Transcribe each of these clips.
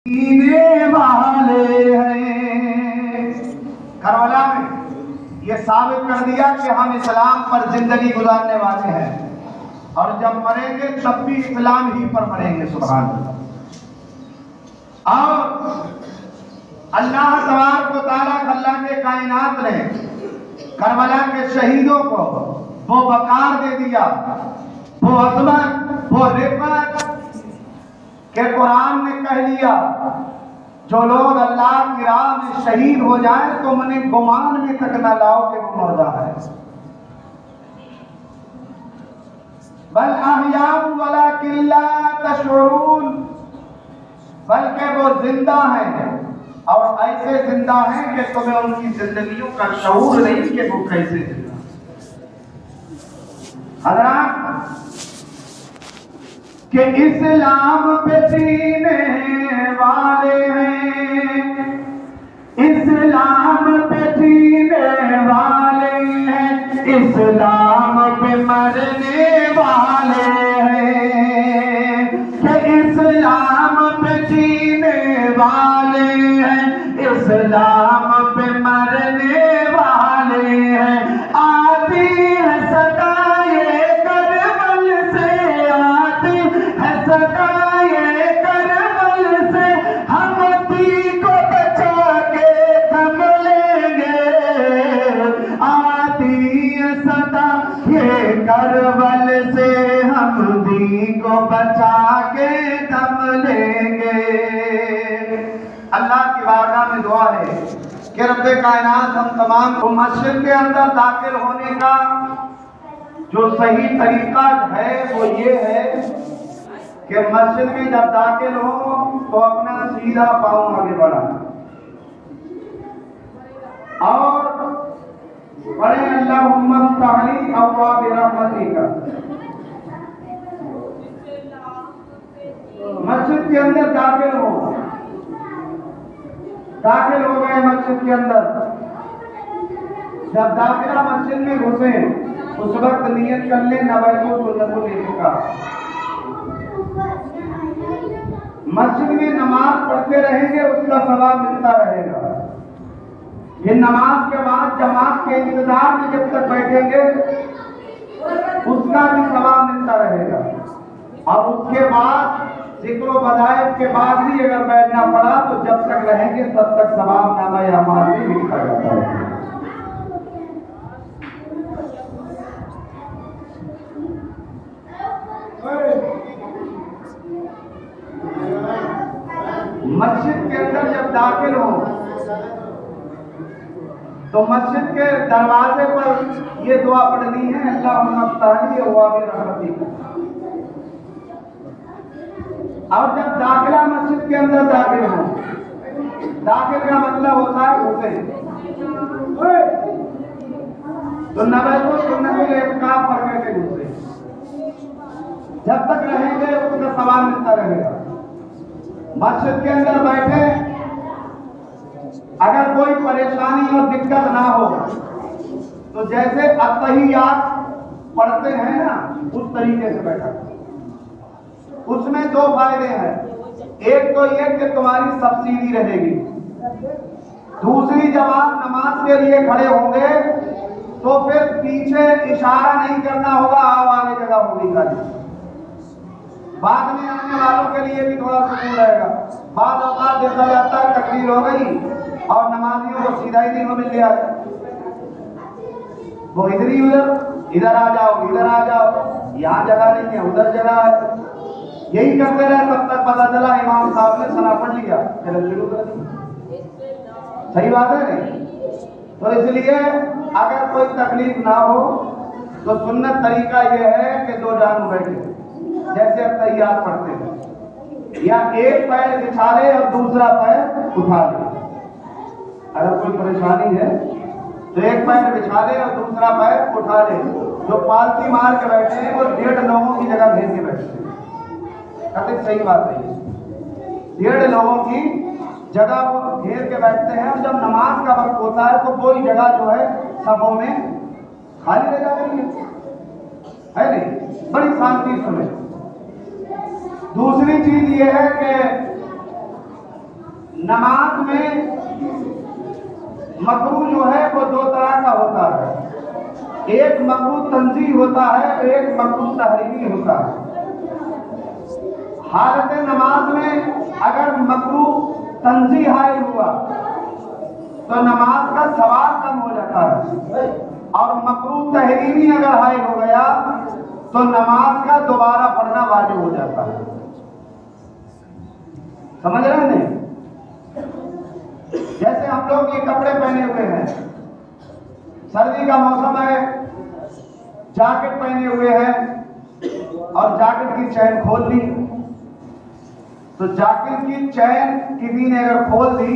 जीने वाले हैं। करबला में ये साबित कर दिया कि हम इस्लाम पर जिंदगी गुजारने वाले हैं और जब मरेंगे तब भी इस्लाम ही पर मरेंगे। सुभान अल्लाह। और अल्लाह तबारक व तआला अल्लाह के कायनात ने करबला के शहीदों को वो वकार दे दिया, वो अज़मत, वो रिफ़त के कुरान ने कह दिया जो लोग अल्लाह की राह में शहीद हो जाए तो मने गुमान में तक न लाओ कि वो मुर्दा है। बल अहयाउ वलाकिन ला तशऊरून, बल्कि वो जिंदा हैं और ऐसे जिंदा हैं कि तुम्हें उनकी जिंदगियों का शऊर नहीं कि वो कैसे जिंदा। हज़रात कि इस्लाम पे जीने वाले हैं, इस्लाम पे जीने वाले हैं, इस्लाम पे मरने वाले हैं। कि इस्लाम पे जीने वाले हैं, इस्लाम पे मरने वाले हैं। आती है सदाए करबल से, आती है सदाए करबल से, हम दी को बचा के थम लेंगे। आती है सदाए करबल से, हम दी को बचा के थम लेंगे। अल्लाह की बारगाह में दुआ है कि रब्बे कायनात हम तमाम को मस्जिद के अंदर दाखिल होने का जो सही तरीका है वो ये है कि मस्जिद में जब दाखिल हो तो अपना सीधा पाँव आगे बढ़ा और बड़े अल्लाहुम्मा फ़्तहली अब्वाब रहमतिका। मस्जिद के अंदर दाखिल हो, दाखिल हो गए मस्जिद के अंदर। जब दाखिला मस्जिद में घुसे उस वक्त नियत कर ले नवैतु सुन्नतुल इत्तिकाफ। मस्जिद में नमाज पढ़ते रहेंगे उसका सवाब मिलता रहेगा। ये नमाज के बाद जमात के इंतजार में जब तक बैठेंगे उसका भी सवाब मिलता रहेगा। और उसके बाद जिक्र बदायत के बाद भी अगर बैठना पड़ा तो जब तक रहेंगे तब तक सवाब नामा अमाल भी मिलता जाता है। मस्जिद के अंदर जब दाखिल हो तो मस्जिद के दरवाजे पर ये दुआ पढ़नी है, अल्लाहुम्मा फ़्तहली अब्वाब रहमतिक। और जब दाखिला मस्जिद के अंदर दाखिल हो, दाखिल का मतलब होता है घुसे, तो नवैतु सुन्नतुल इत्तिकाफ पढ़ करके घुसे। जब तक रहेंगे उसका सवाब मिलता रहेगा। मस्जिद के अंदर बैठे अगर कोई परेशानी और दिक्कत ना हो तो जैसे अत्तहियात पढ़ते हैं ना उस तरीके से बैठा। उसमें दो फायदे हैं, एक तो ये कि तुम्हारी सब्सिडी रहेगी, दूसरी जब आप नमाज के लिए खड़े होंगे तो फिर पीछे इशारा नहीं करना होगा, आओ आगे जगह होगी खाली। बाद में आने वालों के लिए भी थोड़ा सुकून रहेगा। बाद औकात देखा जाता है तकरीर हो गई और नमाजियों को सीधा ही नहीं हो मिल गया, वो इधर ही उधर, इधर आ जाओ, इधर आ जाओ, यहाँ जगह नहीं है, उधर जगह है, यही करते रहे तब तक पता चला इमाम साहब ने सना पढ़ लिया, चलो शुरू कर दी। सही बात है नहीं? तो इसलिए अगर कोई तकलीफ ना हो तो सुन्नत तरीका यह है कि दो जान बैठे जैसे अत्तहियात पढ़ते हैं, या एक पैर बिछा ले और दूसरा पैर उठा ले। अगर कोई परेशानी है तो एक पैर बिछा ले और दूसरा पैर उठा ले। जो पालती मार के बैठे हैं वो 1.5 लोगों की जगह घेर के बैठे हैं। कतई सही बात है, 1.5 लोगों की जगह वो घेर के बैठते हैं। और जब नमाज का वक्त होता है तो कोई जगह जो है सफों में खाली रह जाती है नहीं, बड़ी शांति सुने। दूसरी चीज ये है कि नमाज में मकरू जो है वो दो तरह का होता है, एक मकरू तंजीह होता है, एक मकरू तहरीमी होता है। हालत नमाज में अगर मकरू तंजीह हायल हुआ तो नमाज का सवाब कम हो जाता है, और मकरू तहरीमी अगर हायल हो गया तो नमाज का दोबारा पढ़ना वाजिब हो जाता है। समझ रहे हैं? जैसे हम लोग ये कपड़े पहने हुए हैं, सर्दी का मौसम है, जैकेट पहने हुए हैं और जैकेट की चैन खोल दी, तो जैकेट की चैन किसी ने अगर खोल दी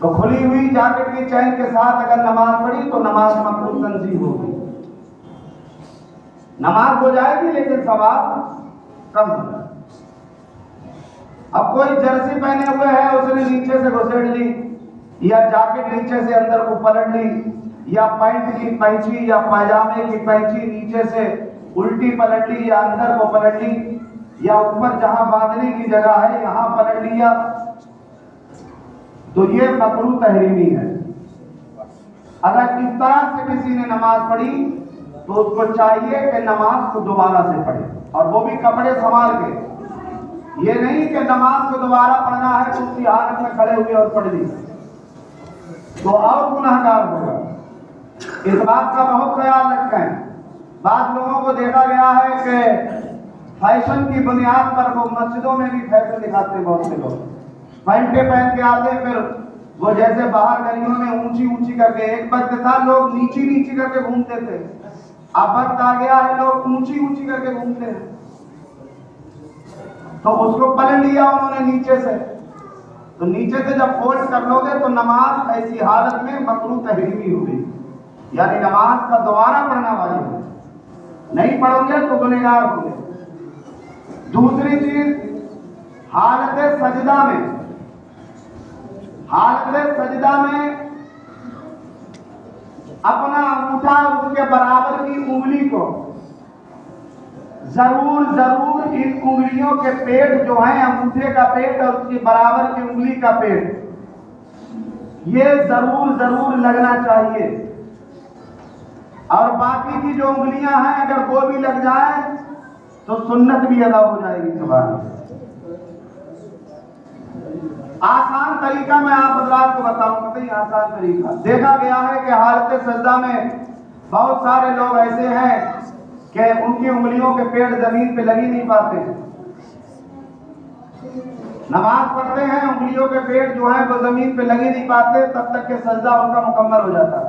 तो खुली हुई जैकेट की चैन के साथ अगर नमाज पढ़ी तो नमाज मकरूह तंजीह होगी, नमाज हो जाएगी लेकिन सवाब कम हो जाएगा। अब कोई जर्सी पहने हुए है, उसने नीचे से घुसेड़ ली, या जैकेट नीचे से अंदर को पलट ली, या पैंट की पैंची या पायजामे की पैंची नीचे से उल्टी पलट ली या अंदर को पलट ली, या ऊपर जहां बांधने की जगह है यहां पलट लिया, तो ये मकरूह तहरीमी है। अगर इस तरह से किसी ने नमाज पढ़ी तो उसको चाहिए कि नमाज को दोबारा से पढ़े, और वो भी कपड़े संभाल के। ये नहीं कि नमाज को दोबारा पढ़ना है तो उसी हालत में खड़े हुए और पढ़ ली तो और गुनाहगार होगा। इस बात का बहुत ख्याल रखें। बाद लोगों को देखा गया है कि फैशन की बुनियाद पर वो मस्जिदों में भी फैशन दिखाते हैं। बहुत से लोग पैंटे पहन के आते हैं, फिर वो जैसे बाहर गलियों में ऊंची ऊंची करके, एक वक्त था लोग नीची नीची करके घूमते थे, अब वक्त आ गया है लोग ऊंची ऊंची करके घूमते हैं। तो उसको पलट लिया उन्होंने नीचे से, तो नीचे से जब फोल्ड कर लोगे तो नमाज ऐसी हालत में मकरूह तहरीमी होगी, यानी नमाज का दोबारा पढ़ना वाजिब है, नहीं पढ़ोगे तो गुनहगार होंगे। दूसरी चीज, हालत सजदा में, हालत सजदा में अपना अंगूठा उसके बराबर की उंगली को जरूर जरूर इन उंगलियों के पेट जो है, अंगूठे का पेट और उसके बराबर की उंगली का पेट, ये जरूर जरूर लगना चाहिए। और बाकी की जो उंगलियां हैं अगर वो भी लग जाए तो सुन्नत भी अदा हो जाएगी। सुभान। आसान तरीका मैं आप हज़रात को बताऊंगा, तो आसान तरीका देखा गया है कि हालत सजदा में बहुत सारे लोग ऐसे हैं कि उनकी उंगलियों के पेट जमीन पे लगी नहीं पाते हैं। नमाज पढ़ते हैं, उंगलियों के पेट जो है वो जमीन पे लगी नहीं पाते, तब तक के सजदा उनका मुकम्मल हो जाता है।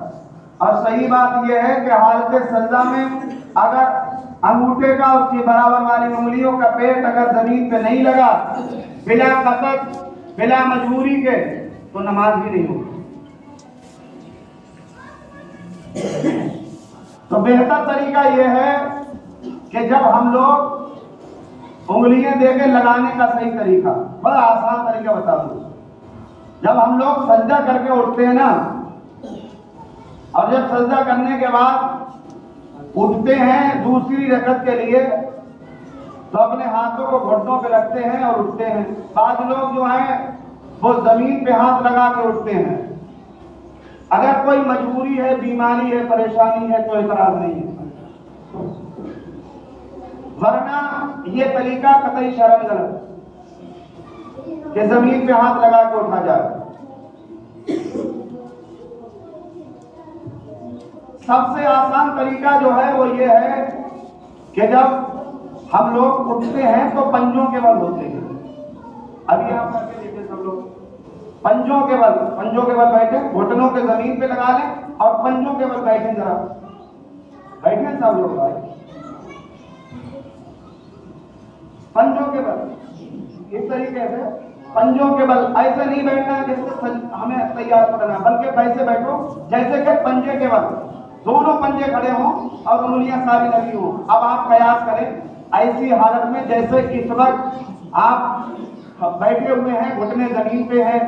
और सही बात यह है कि हालत सजदा में अगर अंगूठे का उसकी बराबर वाली उंगलियों का पेट अगर जमीन पे नहीं लगा, बिना कसद बिना मजबूरी के, तो नमाज भी नहीं होगी। तो बेहतर तरीका यह है कि जब हम लोग उंगलियां देके लगाने का सही तरीका, बड़ा आसान तरीका बता दूं। जब हम लोग सजदा करके उठते हैं ना, और जब सजदा करने के बाद उठते हैं दूसरी रकअत के लिए, तो अपने हाथों को घुटनों पे रखते हैं और उठते हैं। बाद लोग जो हैं वो जमीन पे हाथ लगा के उठते हैं। अगर कोई मजबूरी है, बीमारी है, परेशानी है तो एतराज नहीं है, वरना ये तरीका कतई शर्म गलत कि जमीन पे हाथ लगा के उठा जाए। सबसे आसान तरीका जो है वो ये है कि जब हम लोग उठते हैं तो पंजों के बल होते हैं। अभी आप करके देखिए सब लोग, पंजों के बल बैठे, घुटनों के जमीन पे लगा लें और पंजों के बल बैठे, जरा बैठे सब लोग भाई, पंजों के बल इस तरीके से, पंजों के बल ऐसे नहीं बैठना है जैसे हमें तैयार करना, बल्कि वैसे बैठो जैसे कि पंजे के बल, दोनों पंजे खड़े हों और उंगलियां सारी लगी हों। अब आप प्रयास करें ऐसी हालत में जैसे इस वक्त आप बैठे हुए हैं, घुटने जमीन पे हैं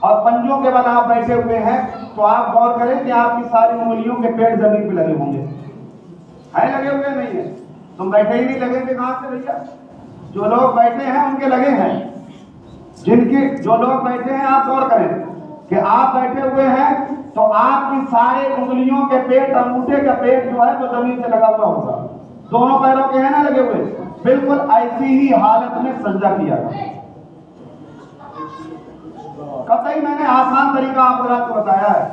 और पंजों के बल आप बैठे हुए हैं, तो आप गौर करें कि आपकी सारी उंगलियों के पेट जमीन पे लगे होंगे। है लगे हुए? नहीं है। तुम बैठे ही नहीं लगेंगे कहां से भैया? जो लोग बैठे हैं उनके लगे हैं, जिनके जो लोग बैठे हैं, आप गौर करें कि आप बैठे हुए हैं तो आपकी सारे उंगलियों के पेट, अंगूठे का पेट जो है वो जमीन से लगा हुआ होगा, दोनों पैरों के हैं ना लगे हुए, बिल्कुल ऐसी ही हालत में सजदा किया था। कतई मैंने आसान तरीका आपको बताया है।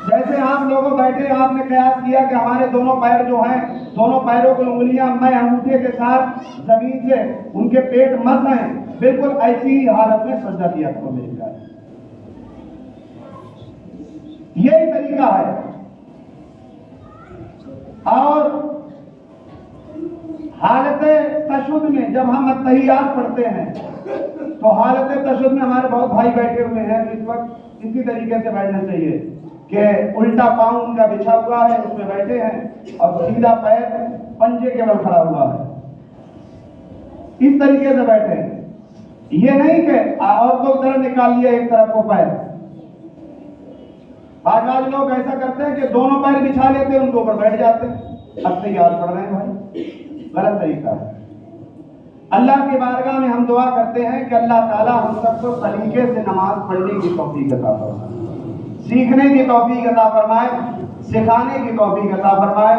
जैसे आप लोगों बैठे, आपने कयास किया कि हमारे दोनों पैर जो हैं, दोनों पैरों की उंगलियां मैं अंगूठे के साथ जमीन से उनके पेट मस हैं, बिल्कुल ऐसी ही हालत में सजदा किया करो मेरी जान। यही तरीका है। और हालत तशहुद में जब हम अत्तहियात पढ़ते हैं तो हालत तशहुद में हमारे बहुत भाई बैठे हुए हैं, इस वक्त इसी तरीके से बैठना चाहिए कि उल्टा पांव उनका बिछा हुआ है, उसमें बैठे हैं और सीधा पैर पंजे के बल खड़ा हुआ है, इस तरीके से बैठे हैं। ये नहीं कि औरतों की तरह निकाल लिया एक तरफ को पैर। आज लोग ऐसा करते हैं कि दोनों पैर बिछा लेते हैं, उनके ऊपर बैठ जाते हैं। अब तैयार पड़ रहे हैं भाई, गलत तरीका है। अल्लाह की बारगाह में हम दुआ करते हैं कि अल्लाह ताला हम सबको सलीके से नमाज पढ़ने की तौफीक अता फरमाए, सीखने की तौफीक अता फरमाए, सिखाने की तौफीक अता फरमाए।